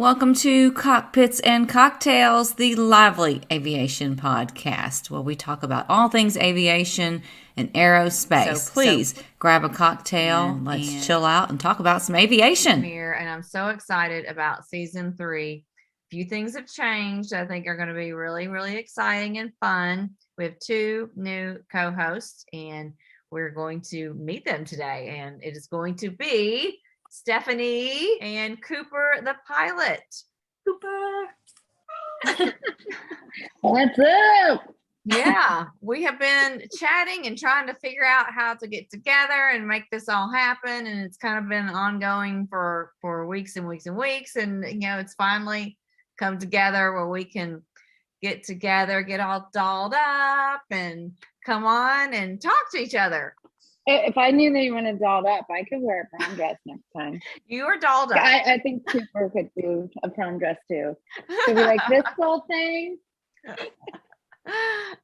Welcome to Cockpits and Cocktails, the lively aviation podcast, where we talk about all things aviation and aerospace. So please grab a cocktail and let's chill out and talk about some aviation. Here, and I'm so excited about season 3. A few things have changed. I think are going to be really, really exciting and fun. We have 2 new co-hosts, and we're going to meet them today. And it is going to be Stephanie and Cooper, the pilot. Cooper. What's up? Yeah, we have been chatting and trying to figure out how to get together and make this all happen. And it's kind of been ongoing for weeks and weeks and weeks. And, it's finally come together where we can get together, get all dolled up and come on and talk to each other. If I knew that you wanted dolled up, I could wear a prom dress next time. You are dolled up. I think Cooper could do a prom dress too. So be like, this whole thing.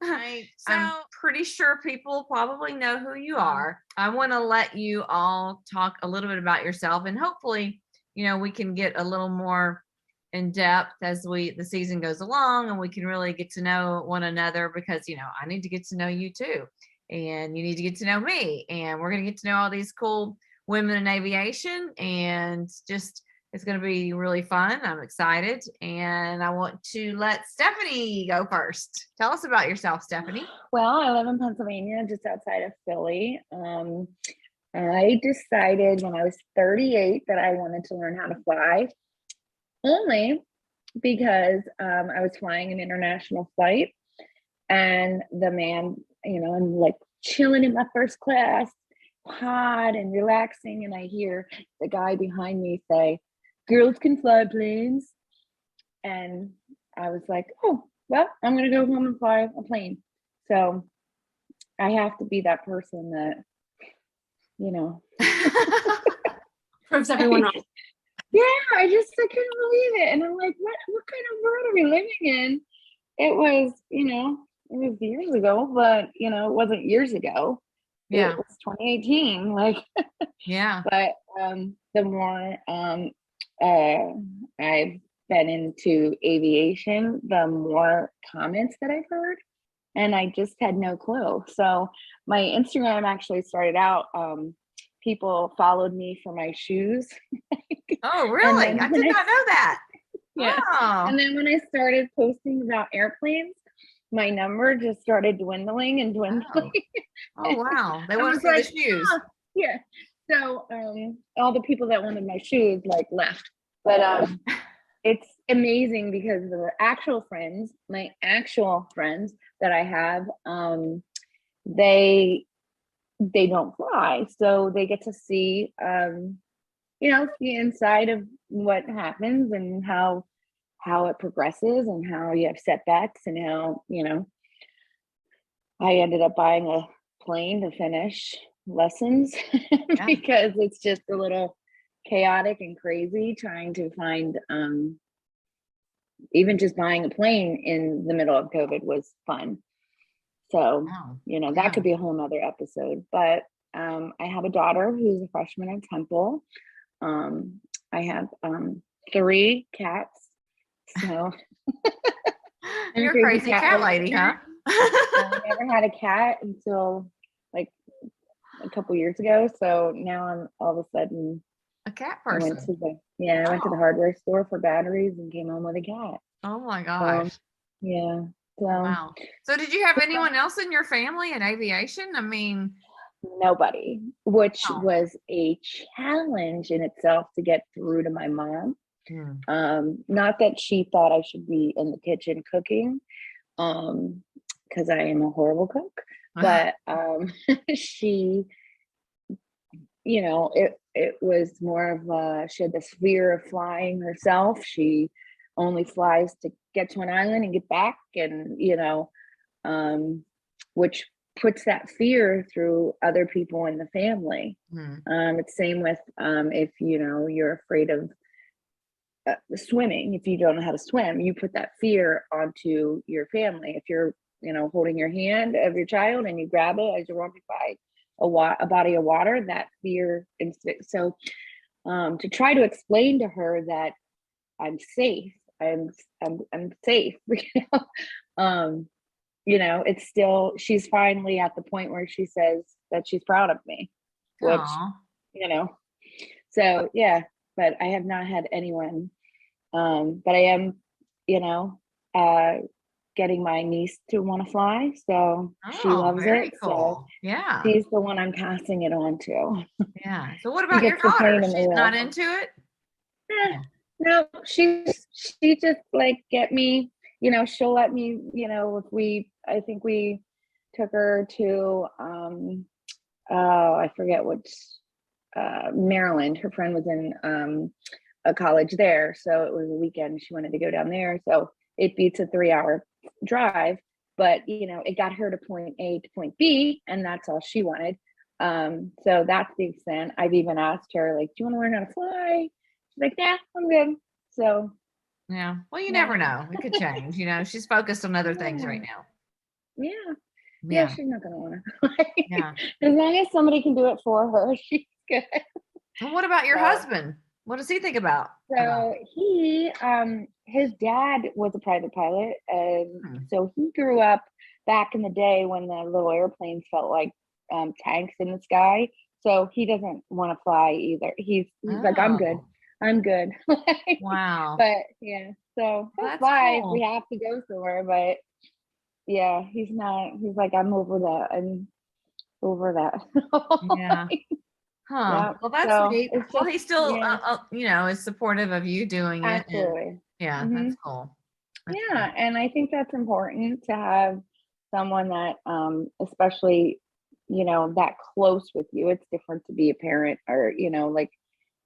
I'm pretty sure people probably know who you are. I want to let you all talk a little bit about yourself, and hopefully, we can get a little more in depth as the season goes along, and we can really get to know one another because, I need to get to know you too. And you need to get to know me, and we're going to get to know all these cool women in aviation, and just it's going to be really fun. I'm excited, and I want to let Stephanie go first. Tell us about yourself, Stephanie. Well, I live in Pennsylvania, just outside of Philly. I decided when I was 38 that I wanted to learn how to fly, only because I was flying an international flight, and the man, I'm like chilling in my first class pod and relaxing, and I hear the guy behind me say, "Girls can fly planes." And I was like, oh, well, I'm gonna go home and fly a plane. So I have to be that person that, proves everyone wrong. Yeah, I couldn't believe it. And I'm like, what kind of world are we living in? It was, it was years ago, but it wasn't years ago. Yeah. It was 2018. Yeah. But the more I've been into aviation, the more comments that I've heard, and I just had no clue. So my Instagram actually started out, people followed me for my shoes. Oh, really? I did not know that. Yeah. Wow. And then when I started posting about airplanes, my number just started dwindling and dwindling. Oh wow. They want to see the shoes. Yeah. So all the people that wanted my shoes left. But it's amazing because the my actual friends that I have, they don't fly. So they get to see the inside of what happens and how it progresses and how you have setbacks and how, I ended up buying a plane to finish lessons because it's just a little chaotic and crazy trying to find, even just buying a plane in the middle of COVID was fun. So, that could be a whole nother episode, but I have a daughter who's a freshman at Temple. I have 3 cats. So you're a crazy cat lady, huh? I never had a cat until a couple years ago. So now I'm all of a sudden a cat person. I went to the hardware store for batteries and came home with a cat. Oh my gosh. Yeah. So, wow. So did you have anyone else in your family in aviation? I mean, nobody, which was a challenge in itself to get through to my mom. Not that she thought I should be in the kitchen cooking, because I am a horrible cook, but she, it was more of she had this fear of flying herself. She only flies to get to an island and get back, and which puts that fear through other people in the family. It's same with if you're afraid of swimming. If you don't know how to swim, you put that fear onto your family. If you're holding your hand of your child and you grab it as you're walking by a body of water, that fear. So to try to explain to her that I'm safe. I'm safe. It's still, she's finally at the point where she says that she's proud of me, which, Aw. so yeah, but I have not had anyone, but I am, uh, getting my niece to want to fly. So she Oh, loves very it. So cool. Yeah. she's the one I'm passing it on to. Yeah. So what She about your gets the plane daughter? in the She's not wheel. into it? Eh, no, she just like get me, she'll let me, I think we took her to oh, I forget which Maryland. Her friend was in a college there, so it was a weekend. She wanted to go down there, so it beats a 3-hour drive, but it got her to point A to point B, and that's all she wanted. So that's the extent. I've even asked her, like, do you want to learn how to fly? She's like, yeah, I'm good. So Yeah. Well, you yeah. never know. It could change. She's focused on other things right now. Yeah. Yeah, Yeah. she's not gonna want to fly. Yeah. As long as somebody can do it for her, she's good. Well, what about your So- husband? What does he think about? So his dad was a private pilot, and so he grew up back in the day when the little airplanes felt like tanks in the sky. So he doesn't want to fly either. He's like, I'm good. Oh, I'm good. wow. But yeah, so Well, he'll that's fly if cool. we have to go somewhere. But yeah, he's not. He's like, I'm over that. I'm over that. Yeah. Huh. Yeah. Well, that's So neat. it's Well, just, he still, yeah, is supportive of you doing it. And absolutely. yeah, Hmm. that's cool. That's Yeah, and I think that's important to have someone that, especially, that close with you. It's different to be a parent or, like,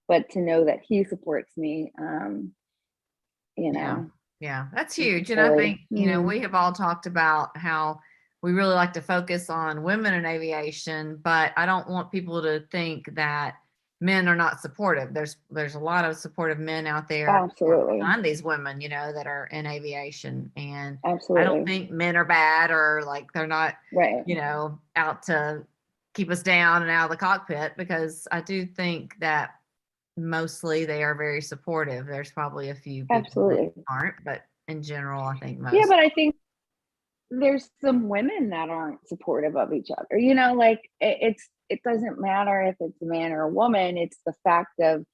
but to know that he supports me, Yeah. Yeah, that's is huge. And I think, really, we have all talked about how we really like to focus on women in aviation, but I don't want people to think that men are not supportive. There's a lot of supportive men out there who are absolutely, behind these women, that are in aviation. And I don't absolutely, think men are bad or like they're not, right, out to keep us down and out of the cockpit, because I do think that mostly they are very supportive. There's probably a few people that absolutely. aren't, but in general, I think Yeah, most. but I think there's some women that aren't supportive of each other. Like it doesn't matter if it's a man or a woman. It's the fact of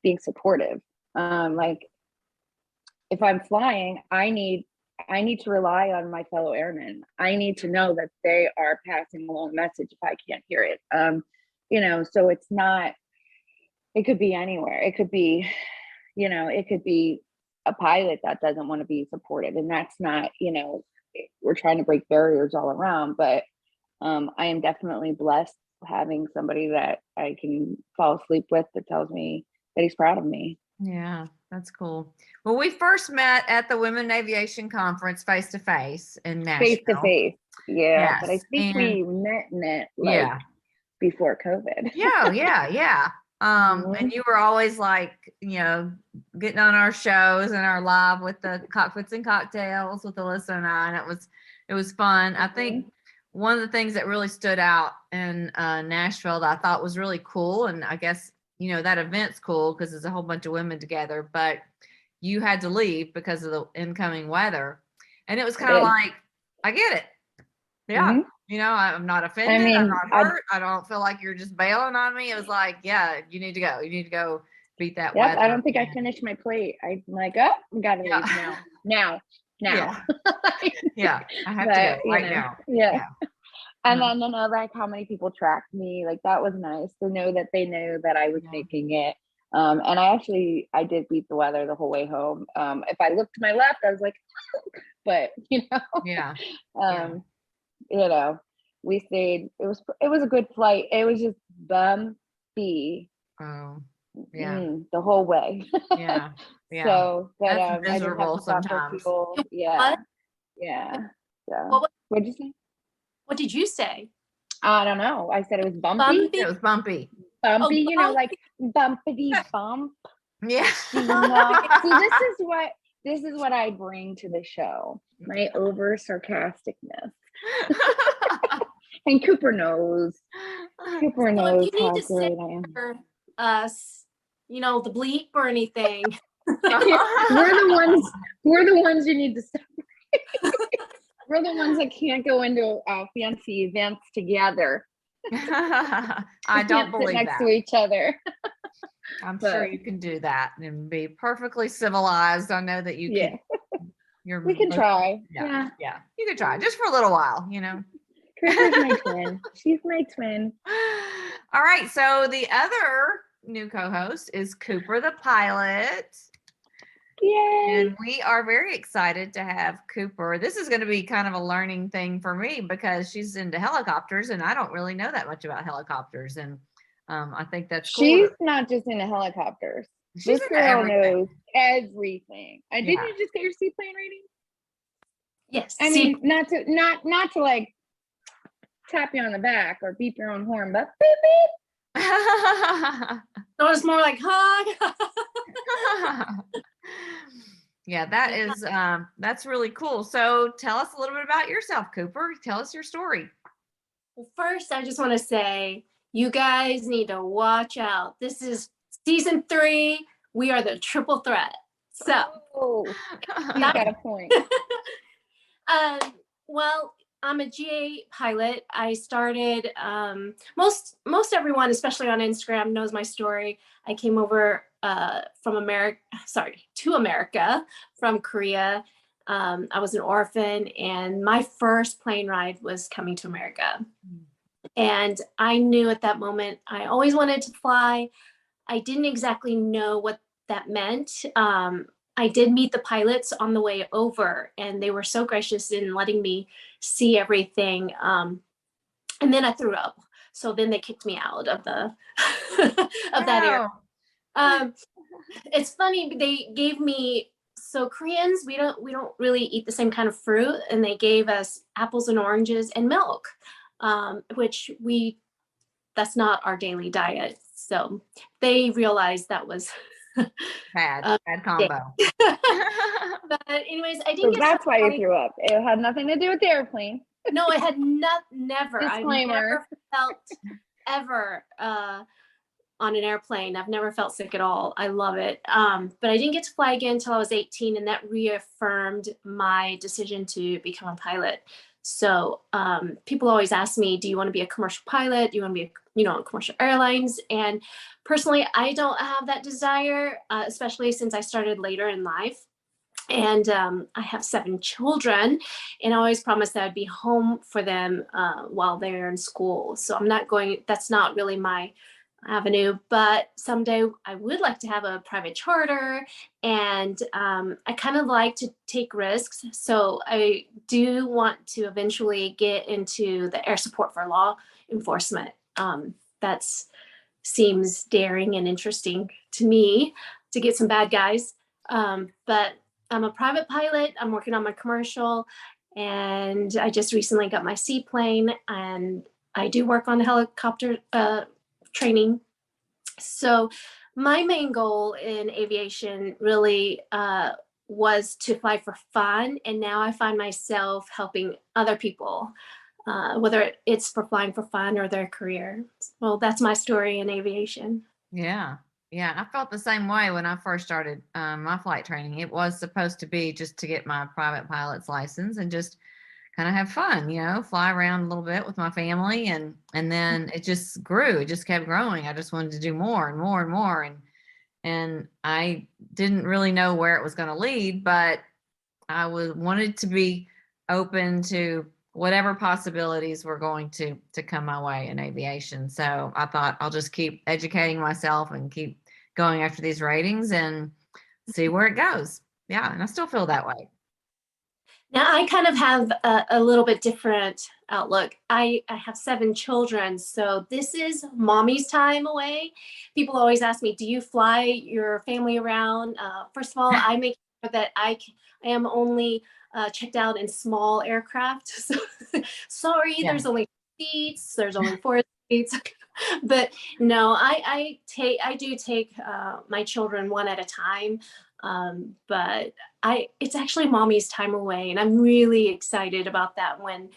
being supportive. Like if I'm flying, I need to rely on my fellow airmen. I need to know that they are passing along a message if I can't hear it. So it's not. It could be anywhere. It could be, it could be a pilot that doesn't want to be supported, and that's not, we're trying to break barriers all around. But I am definitely blessed having somebody that I can fall asleep with that tells me that he's proud of me. Yeah, that's cool. Well, we first met at the Women in Aviation Conference face to face in Face to Nashville. face. Yeah. But I Yes. think And we met in it like yeah. before COVID. Yeah. And you were always like, getting on our shows and our live with the cockpits and cocktails with Alyssa and I, and it was fun. I think one of the things that really stood out in Nashville that I thought was really cool, and I guess that event's cool because there's a whole bunch of women together, but you had to leave because of the incoming weather, and it was kind of like, I get it. Yeah. I'm not offended. I'm not hurt. I don't feel like you're just bailing on me. It was like, yeah, you need to go. You need to go beat that weather. I don't think I finished my plate. I'm like, oh, we gotta leave now. Yeah. Yeah. I have to go right now. Yeah. And then to know like how many people tracked me, like that was nice to know that they knew that I was making it. And I did beat the weather the whole way home. If I looked to my left, I was like, but Yeah. We stayed. It was a good flight. It was just bumpy. Oh, yeah. The whole way. Yeah. Yeah. So, but That's I did have miserable to stop for sometimes. fuel. Yeah. Yeah. So, what'd you say? What did you say? I don't know. I said it was bumpy. Bumpy? It was bumpy. Bumpy, Oh, like bumpity bump. Yeah. See, this is what I bring to the show. My over sarcasticness. And Cooper knows. Cooper knows if you how need to great say I am. for us, the bleep or anything. We're the ones. We're the ones you need to separate. We're the ones that can't go into fancy events together. I don't Can't sit believe next that. to each other. I'm sure you can do that and be perfectly civilized. I know that you Yeah, can. we can try. Yeah, Yeah, you can try just for a little while, you know. Cooper's my twin. She's my twin. All right, so the other new co-host is Cooper the pilot. Yay! And we are very excited to have Cooper. This is going to be kind of a learning thing for me because she's into helicopters and I don't really know that much about helicopters. And I think that's cool. She's not just into helicopters. She's This into girl everything. knows everything. Didn't Yeah. you just get your seaplane rating? Yes. I mean, not to like tap you on the back or beep your own horn, but beep beep. So it's more like hug. Yeah, that's really cool. So tell us a little bit about yourself, Cooper. Tell us your story. Well, first, I just want to say you guys need to watch out. This is season 3. We are the triple threat. So, You got a point. well, I'm a GA pilot. I started, most everyone, especially on Instagram, knows my story. I came over to America from Korea. I was an orphan, and my first plane ride was coming to America. And I knew at that moment I always wanted to fly. I didn't exactly know what that meant. I did meet the pilots on the way over, and they were so gracious in letting me see everything. And then I threw up. So then they kicked me out of the of that area. It's funny, they gave me, so Koreans, we don't really eat the same kind of fruit, and they gave us apples and oranges and milk, which that's not our daily diet. So they realized that was bad combo. But anyways, I didn't So that's why you threw up. It had nothing to do with the airplane. No, it had never. Disclaimer. I've never felt ever on an airplane. I've never felt sick at all. I love it. But I didn't get to fly again until I was 18, and that reaffirmed my decision to become a pilot. So people always ask me, do you want to be a commercial pilot? Do you want to be, on commercial airlines? And personally, I don't have that desire, especially since I started later in life. And I have 7 children, and I always promised that I'd be home for them while they're in school. So that's not really my avenue, but someday I would like to have a private charter, and I kind of like to take risks. So I do want to eventually get into the air support for law enforcement. That seems daring and interesting to me, to get some bad guys. But I'm a private pilot. I'm working on my commercial, and I just recently got my seaplane, and I do work on helicopter training. So my main goal in aviation really was to fly for fun. And now I find myself helping other people, whether it's for flying for fun or their career. Well, that's my story in aviation. Yeah. I felt the same way when I first started my flight training. It was supposed to be just to get my private pilot's license and just kind of have fun, fly around a little bit with my family. And then it just grew. It just kept growing. I just wanted to do more and more and more. And I didn't really know where it was going to lead, but I wanted to be open to whatever possibilities were going to come my way in aviation. So I thought I'll just keep educating myself and keep going after these ratings and see where it goes. Yeah. And I still feel that way. Now I kind of have a little bit different outlook. I have 7 children, so this is mommy's time away. People always ask me, do you fly your family around? First of all, I make sure that I am only checked out in small aircraft. So, sorry, There's only seats. There's only 4 seats. But no, I do take my children one at a time. But it's actually mommy's time away, and I'm really excited about that when,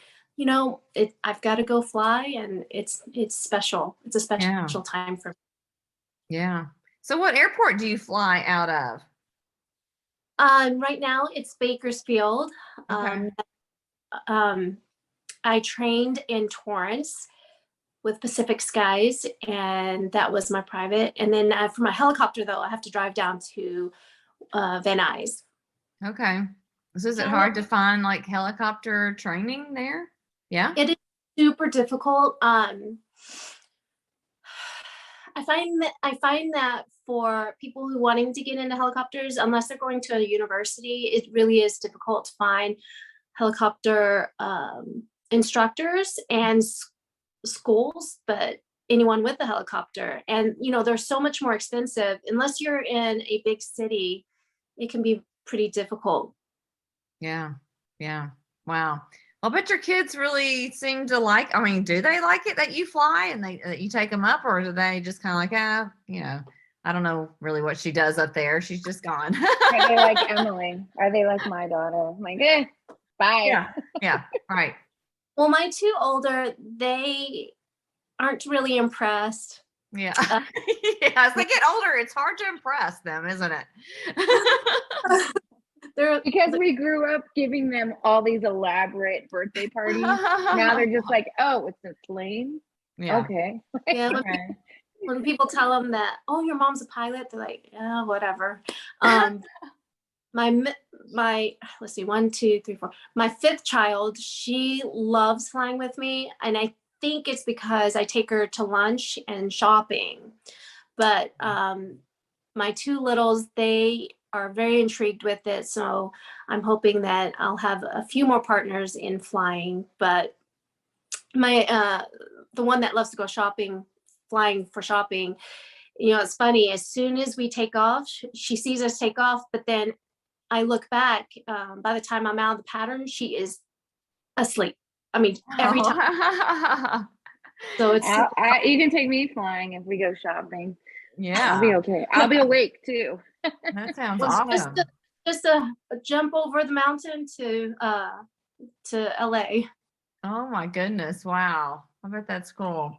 I've got to go fly, and it's special. It's a special time for me. Yeah. So what airport do you fly out of? Right now it's Bakersfield. Okay. I trained in Torrance with Pacific Skies, and that was my private. And then for my helicopter, though, I have to drive down to Van Nuys. Okay. So is it hard to find like helicopter training there? Yeah. It is super difficult. I find that for people who wanting to get into helicopters, unless they're going to a university, it really is difficult to find helicopter instructors and schools, but anyone with a helicopter. And they're so much more expensive. Unless you're in a big city, it can be pretty difficult. Yeah. Yeah. Wow. Well, I bet your kids really seem to like, I mean, do they like it that you fly and that you take them up, or do they just kind of like, I don't know really what she does up there. She's just gone. Are they like Emily? Are they like my daughter? I'm like, bye. Yeah. Yeah. Right. Well, my two older, they aren't really impressed. Yeah. Yeah. As they get older, it's hard to impress them, isn't it? Because we grew up giving them all these elaborate birthday parties. Now they're just like, oh, it's a plane. Yeah. Okay. Yeah. Okay. When people tell them that, oh, your mom's a pilot, they're like, yeah, whatever. Let's see, 1, 2, 3, 4. My fifth child, she loves flying with me, and I think it's because I take her to lunch and shopping. But my two littles, they are very intrigued with it, so I'm hoping that I'll have a few more partners in flying. But my the one that loves to go shopping, flying for shopping, it's funny, as soon as we take off, she sees us take off, but then I look back, by the time I'm out of the pattern, she is asleep. I mean, every time. So it's you can take me flying if we go shopping. Yeah. I'll be okay. I'll be awake too. That sounds awesome. Just a jump over the mountain to LA. Oh my goodness. Wow. I bet that's cool.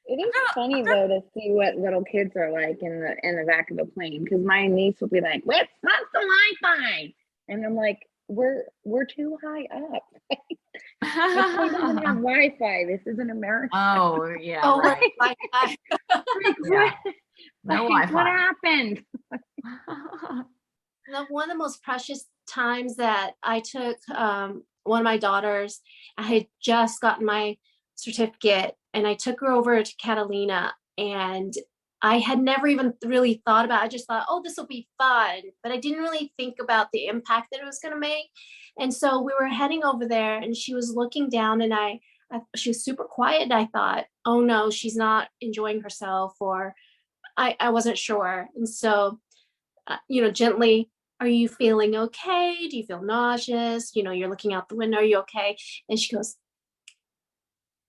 It is funny though to see what little kids are like in the back of the plane, because my niece will be like, "Let's not the Wi-Fi," and I'm like, "We're too high up. This plane doesn't have Wi-Fi. This isn't America." Oh yeah. Oh, Right. Wi-Fi. Yeah. No Wi-Fi. What happened? One of the most precious times that I took one of my daughters, I had just gotten my certificate, and I took her over to Catalina, and I had never even really thought about it. I just thought, oh, this will be fun, but I didn't really think about the impact that it was going to make. And so we were heading over there, and she was looking down, and she was super quiet, and I thought, oh no, she's not enjoying herself, or I wasn't sure. And so gently, are you feeling okay? Do you feel nauseous? You're looking out the window, are you okay? And she goes,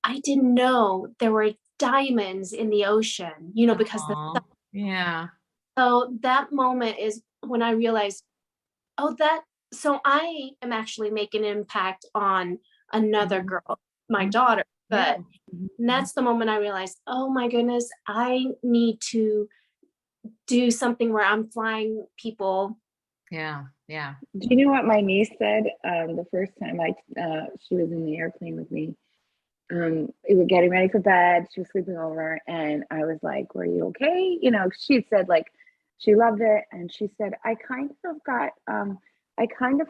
I didn't know there were diamonds in the ocean, because yeah. So that moment is when I realized, so I am actually making an impact on another girl, my daughter. But that's the moment I realized, oh my goodness, I need to do something where I'm flying people. Yeah. Yeah. Do you know what my niece said the first time she was in the airplane with me? We were getting ready for bed. She was sleeping over, and I was like, "Were you okay?" She said like she loved it, and she said, I kind of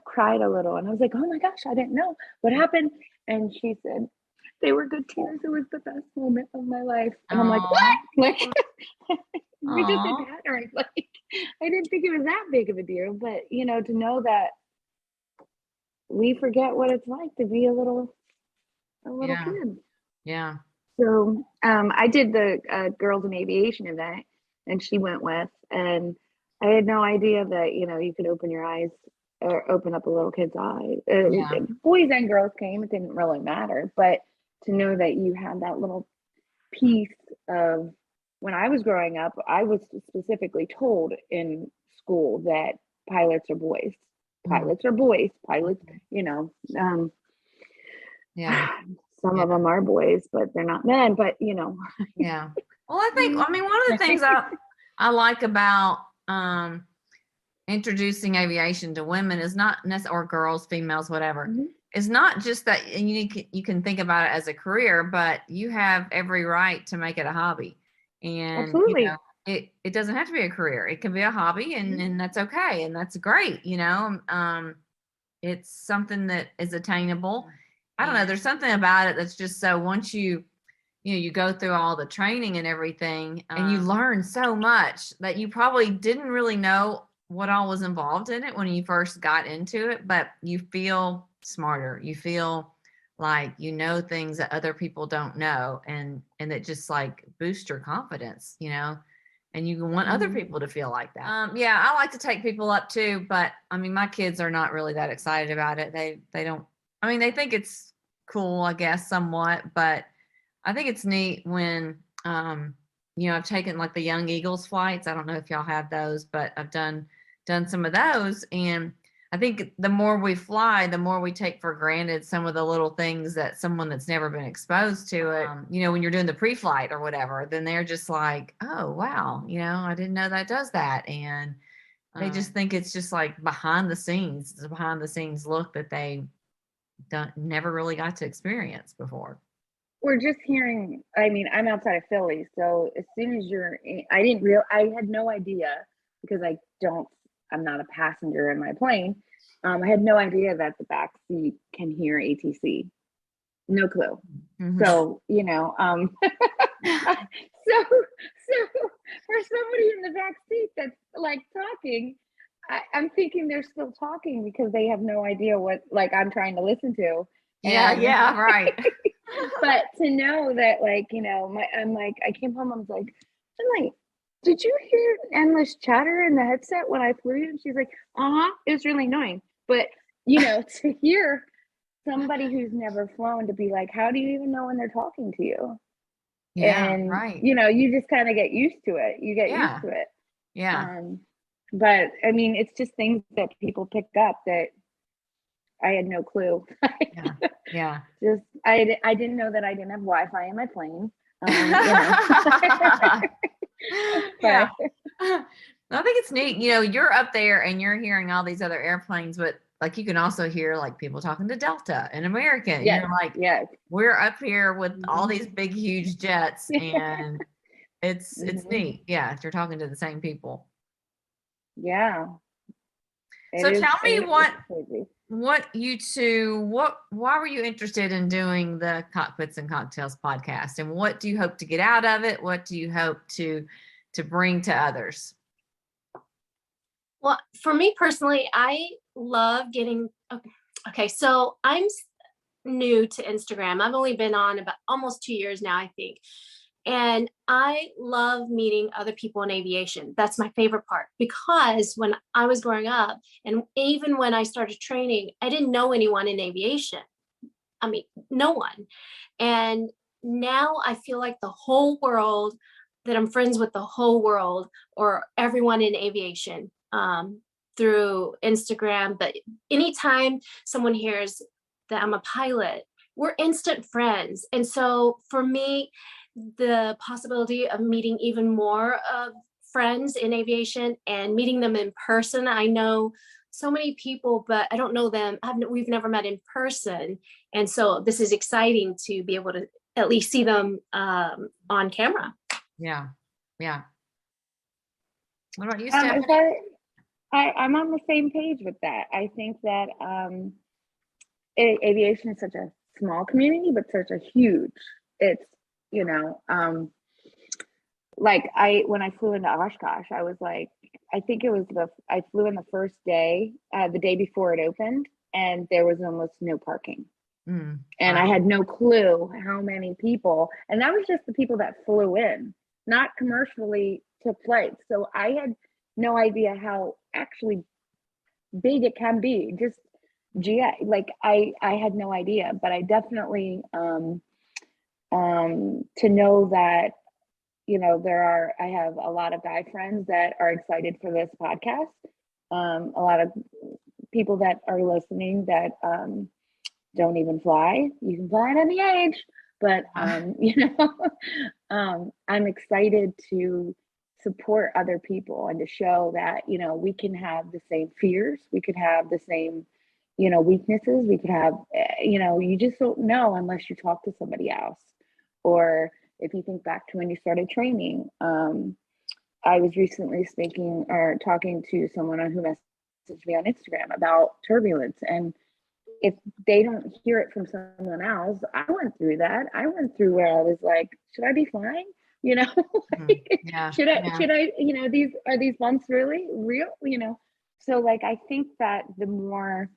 cried a little, and I was like, "Oh my gosh, I didn't know what happened." And she said, "They were good tears. It was the best moment of my life." And I'm like, "What?" Like, we just did patterns. Like, I didn't think it was that big of a deal, but to know that we forget what it's like to be a little kid. Yeah. So I did the Girls in Aviation event, and she went with, and I had no idea that you could open your eyes or open up a little kid's eyes. Boys and girls came, it didn't really matter, but to know that you had that little piece of, when I was growing up, I was specifically told in school that pilots are boys. Pilots are boys. Pilots, Yeah. Some of them are boys, but they're not men, but Yeah. Well, I mean, one of the things I like about introducing aviation to women is not necessarily, or girls, females, whatever. Mhm. It's not just that, and you can think about it as a career, but you have every right to make it a hobby. And Absolutely. it doesn't have to be a career. It can be a hobby, and that's okay, and that's great. It's something that is attainable. I don't know. There's something about it that's just so, once you go through all the training and everything, and you learn so much that you probably didn't really know what all was involved in it when you first got into it, but you feel smarter. You feel like you know things that other people don't know, and it just like boosts your confidence, and you want other people to feel like that. Yeah, I like to take people up too, but I mean, my kids are not really that excited about it. They don't. I mean, they think it's cool, I guess, somewhat, but I think it's neat when, I've taken like the Young Eagles flights. I don't know if y'all have those, but I've done some of those. And I think the more we fly, the more we take for granted some of the little things that someone that's never been exposed to it, when you're doing the pre-flight or whatever, then they're just like, oh, wow, I didn't know that does that. And they just think it's just like behind the scenes. It's a behind the scenes look that they never really got to experience before. We're just hearing, I mean, I'm outside of Philly, so as soon as I had no idea, because I'm not a passenger in my plane. I had no idea that the back seat can hear ATC. No clue. Mhm. So, so for somebody in the back seat that's like talking, I'm thinking they're still talking because they have no idea what like I'm trying to listen to. Yeah, right. But to know that, like, I came home, I'm like, did you hear endless chatter in the headset when I flew you? And she's like, it was really annoying. But, to hear somebody who's never flown to be like, how do you even know when they're talking to you? Yeah, And, right. you just kind of get used to it. You get used to it. Yeah. But I mean, it's just things that people pick up that I had no clue. Yeah. Just I didn't know that I didn't have Wi-Fi in my plane. Yeah. I think it's neat. You're up there and you're hearing all these other airplanes, but like you can also hear like people talking to Delta and American. Yes, You're like, yes. we're up here with all these big, huge jets, and it's neat. Yeah, you're talking to the same people. Yeah. So tell me why were you interested in doing the Cockpits and Cocktails podcast, and what do you hope to get out of it? What do you hope to bring to others? Well, for me personally, I love getting, okay, so I'm new to Instagram. I've only been on about almost 2 years now, I think. And I love meeting other people in aviation. That's my favorite part, because when I was growing up, and even when I started training, I didn't know anyone in aviation. I mean, no one. And now I feel like the whole world, that I'm friends with the whole world or everyone in aviation through Instagram. But anytime someone hears that I'm a pilot, we're instant friends. And so for me, the possibility of meeting even more of friends in aviation and meeting them in person. I know so many people, but I don't know them. We've never met in person. And so this is exciting to be able to at least see them on camera. Yeah. Yeah. What about you, Stephanie? Stephanie? I'm on the same page with that. I think that aviation is such a small community, but such a huge. It's like when I flew into Oshkosh, I was like, I think it was I flew in the first day, the day before it opened, and there was almost no parking. And wow. I had no clue how many people, and that was just the people that flew in, not commercially took flights. So I had no idea how actually big it can be. Just GA, like I had no idea, but I definitely to know that I have a lot of guy friends that are excited for this podcast. A lot of people that are listening that don't even fly. You can fly at any age, but I'm excited to support other people and to show that, we can have the same fears, we could have the same, weaknesses, we could have, you just don't know unless you talk to somebody else. Or if you think back to when you started training, I was recently speaking or talking to someone who messaged me on Instagram about turbulence. And if they don't hear it from someone else, I went through that. I went through where I was like, should I be flying? Yeah. Should I, these bumps really real? So like, I think that the more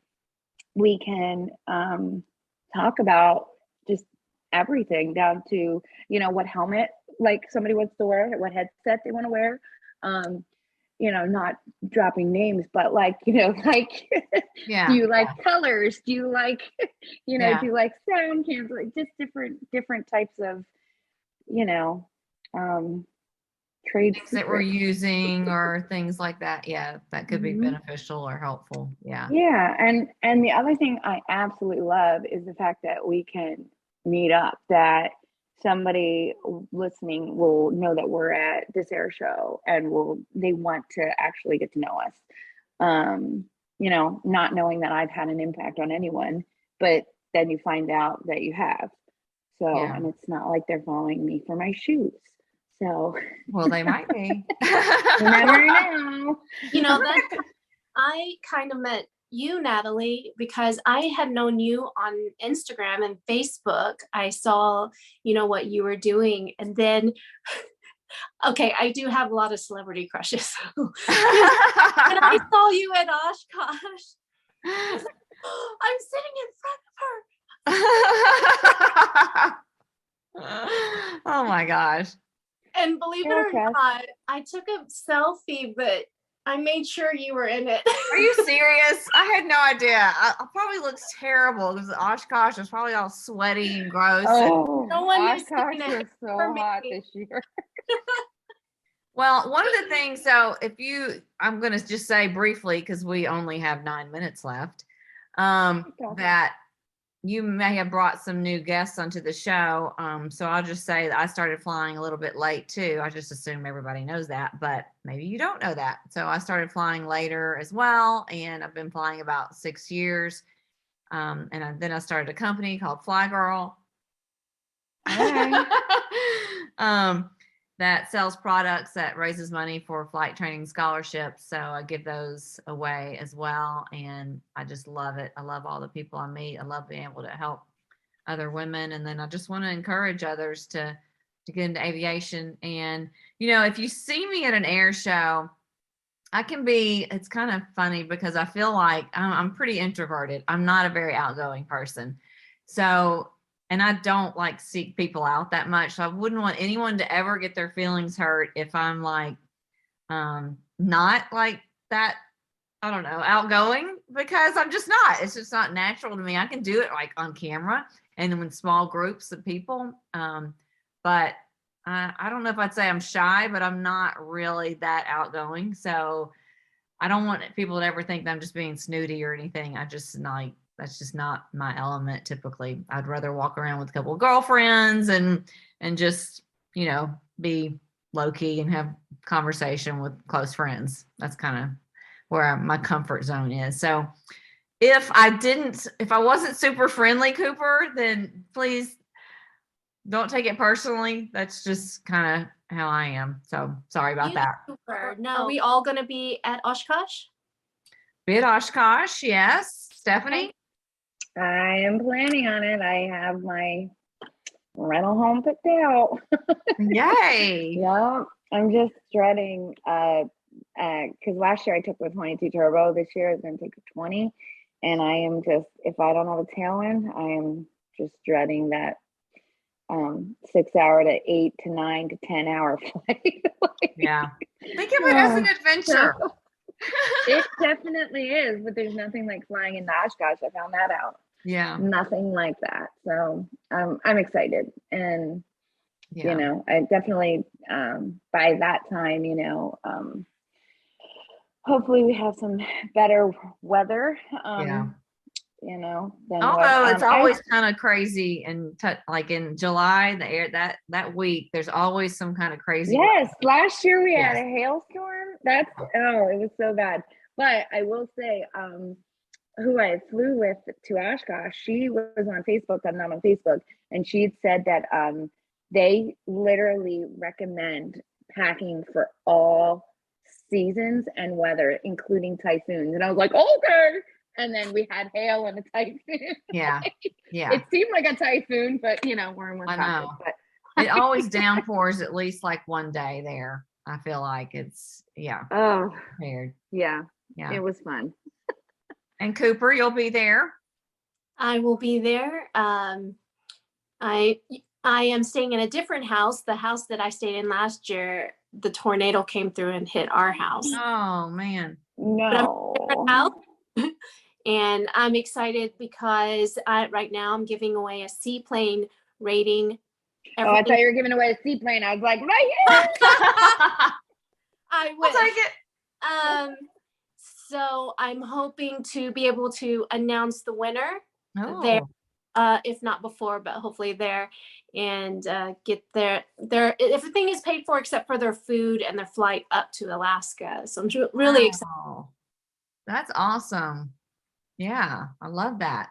we can talk about just everything down to, what helmet, like somebody wants to wear, what headset they want to wear. Not dropping names, but like, like, do you like colors? Do you like, do you like sound cans? Like just different types of, trade things that we're using or things like that. Yeah, that could be beneficial or helpful. Yeah. Yeah. And the other thing I absolutely love is the fact that we can meet up, that somebody listening will know that we're at this air show and they want to actually get to know us. Not knowing that I've had an impact on anyone, but then you find out that you have. So, and it's not like they're following me for my shoes. So, well, they might be. You never know. That I kind of met you, Natalie, because I had known you on Instagram and Facebook. I saw, what you were doing. And then, okay, I do have a lot of celebrity crushes. And I saw you at Oshkosh. I'm sitting in front of her. Oh my gosh. And believe it or not, I took a selfie, but I made sure you were in it. Are you serious? I had no idea. I probably looks terrible because Oshkosh was probably all sweaty and gross. Oh, no one Oshkosh was so hot this year. Well, one of the things, so I'm going to just say briefly, because we only have 9 minutes left, that you may have brought some new guests onto the show. So I'll just say that I started flying a little bit late too. I just assume everybody knows that, but maybe you don't know that. So I started flying later as well. And I've been flying about 6 years. Then I started a company called Fly Girl. Okay. That sells products that raises money for flight training scholarships. So I give those away as well. And I just love it. I love all the people I meet. I love being able to help other women. And then I just want to encourage others to get into aviation. And, if you see me at an air show, it's kind of funny because I feel like I'm pretty introverted. I'm not a very outgoing person. So, and I don't like seek people out that much. So I wouldn't want anyone to ever get their feelings hurt if I'm like, not like that, I don't know, outgoing, because I'm just not. It's just not natural to me. I can do it like on camera and in small groups of people. But I don't know if I'd say I'm shy, but I'm not really that outgoing. So I don't want people to ever think that I'm just being snooty or anything. That's just not my element typically. I'd rather walk around with a couple of girlfriends and just, be low key and have conversation with close friends. That's kind of where my comfort zone is. So if I wasn't super friendly, Cooper, then please don't take it personally. That's just kind of how I am. So sorry about that. Cooper. No, are we all going to be at Oshkosh? Be at Oshkosh, yes. Stephanie? I am planning on it. I have my rental home picked out. Yay. Yeah, I'm just dreading because last year I took the 22 turbo. This year I'm going to take the 20, and I am just, if I don't have a tailwind, I am just dreading that 6 hour to 8 to 9 to 10 hour flight. Yeah, think of it as an adventure. It definitely is, but there's nothing like flying in Oshkosh. I found that out. Yeah, nothing like that. So I'm excited, and I definitely by that time, hopefully we have some better weather. than Although what, it's always kind of crazy and like in July, the air that week, there's always some kind of crazy. Yes, weather. last year we had a hailstorm. It was so bad. But I will say, who I flew with to Oshkosh, she was on Facebook. I'm not on Facebook, and she had said that they literally recommend packing for all seasons and weather, including typhoons. And I was like, okay. And then we had hail and a typhoon. Yeah. It seemed like a typhoon, but we're in Wisconsin. I know. But It always downpours at least like one day there. I feel like it's weird. Yeah. Yeah. It was fun. And Cooper, you'll be there. I will be there. I am staying in a different house. The house that I stayed in last year, the tornado came through and hit our house. Oh man. No. And I'm excited because right now I'm giving away a seaplane rating. Oh, I thought you were giving away a seaplane. I was like, right here. I wish. I'll take it. So I'm hoping to be able to announce the winner Oh. there, if not before, but hopefully there, and get their everything is paid for except for their food and their flight up to Alaska. So I'm really excited. That's awesome. Yeah, I love that.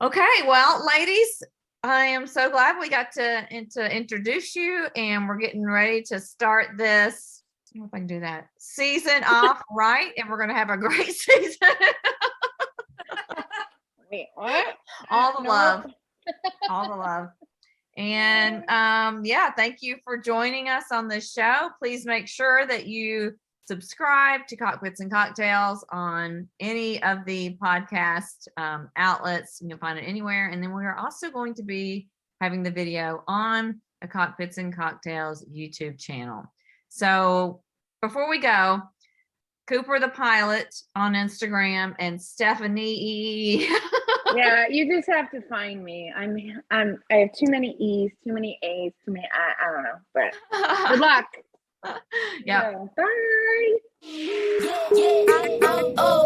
Okay, well, ladies, I am so glad we got to introduce you, and we're getting ready to start this. I don't know if I can do that season off right, and we're going to have a great season. Wait, what? All the love, all the love. And thank you for joining us on this show. Please make sure that you subscribe to Cockpits and Cocktails on any of the podcast outlets. You can find it anywhere. And then we are also going to be having the video on the Cockpits and Cocktails YouTube channel. So before we go, Cooper the Pilot on Instagram and Stephannniiiieeeee. Yeah, you just have to find me. I have too many E's, too many A's, too many I don't know, but good luck. Yeah. So, bye. Oh.